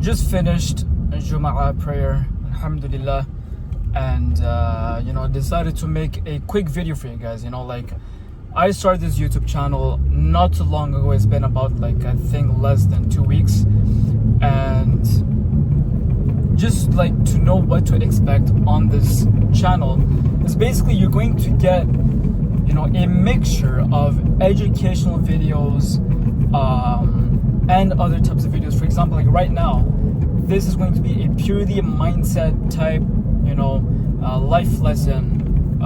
just finished Jum'ah prayer, alhamdulillah, and decided to make a quick video for you guys. Like, I started this YouTube channel not too long ago. It's been about, like, I think less than 2 weeks, and just like to know what to expect on this channel is basically you're going to get a mixture of educational videos and other types of videos. For example, like right now, this is going to be a purely mindset type life lesson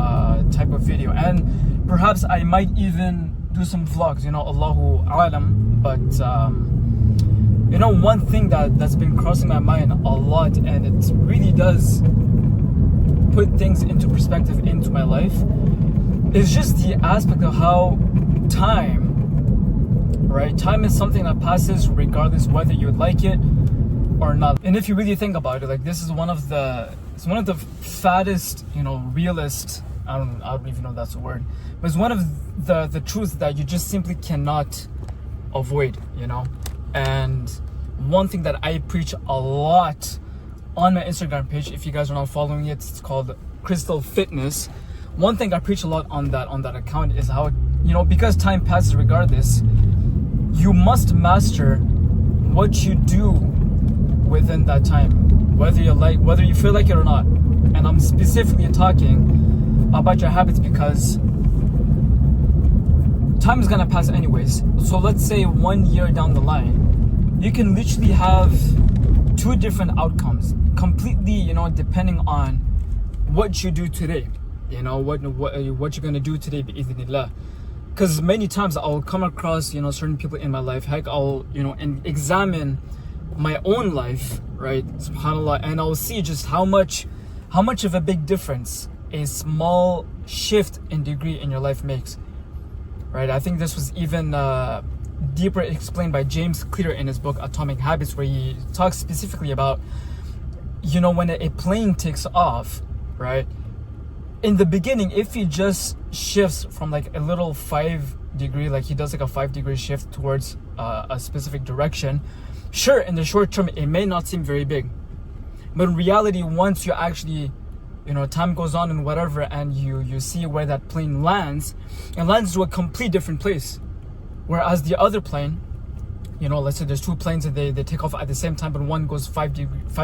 type of video, and perhaps I might even do some vlogs, Allahu Alam. But one thing that's been crossing my mind a lot, and it really does put things into perspective into my life, is just the aspect of how time is something that passes regardless whether you like it or not. And if you really think about it, like, this is one of the fattest, realist, I don't even know if that's a word, but it's one of the truths that you just simply cannot avoid, And one thing that I preach a lot on my Instagram page, if you guys are not following it, it's called Crystal Fitness. One thing I preach a lot on that account is how, because time passes regardless, you must master what you do within that time, whether you feel like it or not. And I'm specifically talking about your habits, because time is gonna pass anyways. So let's say 1 year down the line, you can literally have 2 different outcomes, completely, depending on what you do today. What you're gonna do today, bi'idhnillah. Because many times I'll come across, certain people in my life. Heck, I'll, and examine my own life, right? SubhanAllah, and I'll see just how much of a big difference a small shift in degree in your life makes, right? I think this was even deeper explained by James Clear in his book Atomic Habits, where he talks specifically about, when a plane takes off, right? In the beginning, if he just shifts from like a little 5 degree, like he does like a 5 degree shift towards a specific direction, sure, in the short term, it may not seem very big. But in reality, once you actually, time goes on and whatever, and you see where that plane lands, it lands to a complete different place. Whereas the other plane, let's say there's 2 planes and they take off at the same time, but one goes 5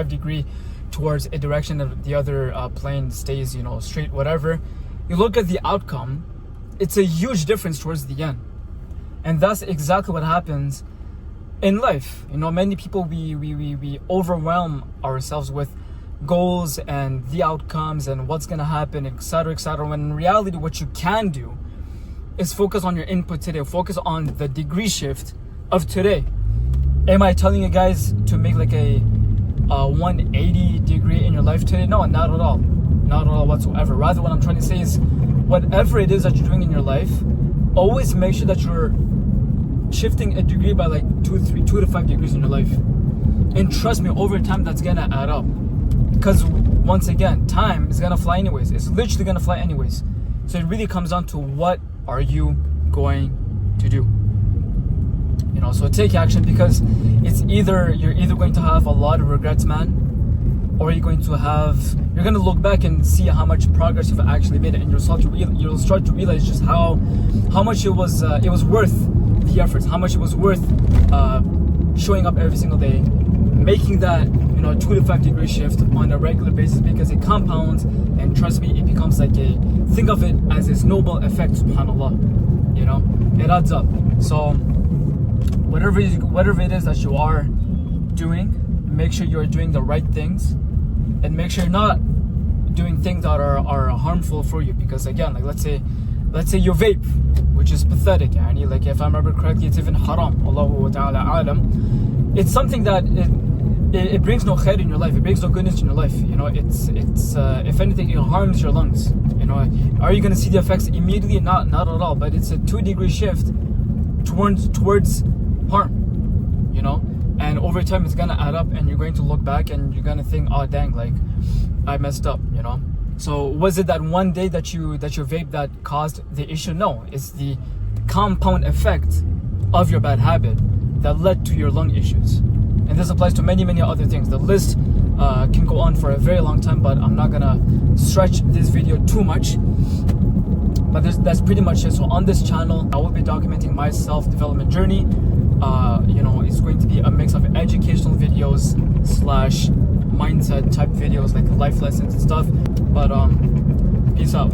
degree towards a direction and the other plane stays, straight, whatever. You look at the outcome, it's a huge difference towards the end. And that's exactly what happens in life. Many people, we overwhelm ourselves with goals and the outcomes and what's gonna happen, etc., when in reality what you can do is focus on your input today, focus on the degree shift of today. Am I telling you guys to make like a 180 degree in your life today? No, not at all whatsoever. Rather, what I'm trying to say is, whatever it is that you're doing in your life, always make sure that you're shifting a degree by like 2 to 5 degrees in your life. And trust me, over time that's gonna add up, because once again, time is gonna fly anyways. It's literally gonna fly anyways. So it really comes down to, what are you going to do? So take action, because you're either going to have a lot of regrets, man, or you're going to look back and see how much progress you've actually made, and you'll start to realize just how much it was worth the efforts, how much it was worth showing up every single day, making that 2 to 5 degree shift on a regular basis, because it compounds, and trust me, it becomes like think of it as a snowball effect, subhanallah. It adds up. So whatever it is that you are doing, make sure you're doing the right things, and make sure you're not doing things that are harmful for you. Because again, like let's say you vape, which is pathetic, like if I remember correctly, it's even haram, Allahu ta'ala alam. It's something that it brings no khair in your life, it brings no goodness in your life. It's if anything, it harms your lungs. Are you going to see the effects immediately? Not at all, but it's a 2 degree shift towards harm, and over time it's gonna add up, and you're going to look back and you're gonna think, oh dang, like I messed up. So was it that one day that you vape that caused the issue? No, it's the compound effect of your bad habit that led to your lung issues. And this applies to many other things. The list can go on for a very long time, but I'm not gonna stretch this video too much. But that's pretty much it. So on this channel, I will be documenting my self-development journey. It's going to be a mix of educational videos / mindset type videos, like life lessons and stuff. But peace out.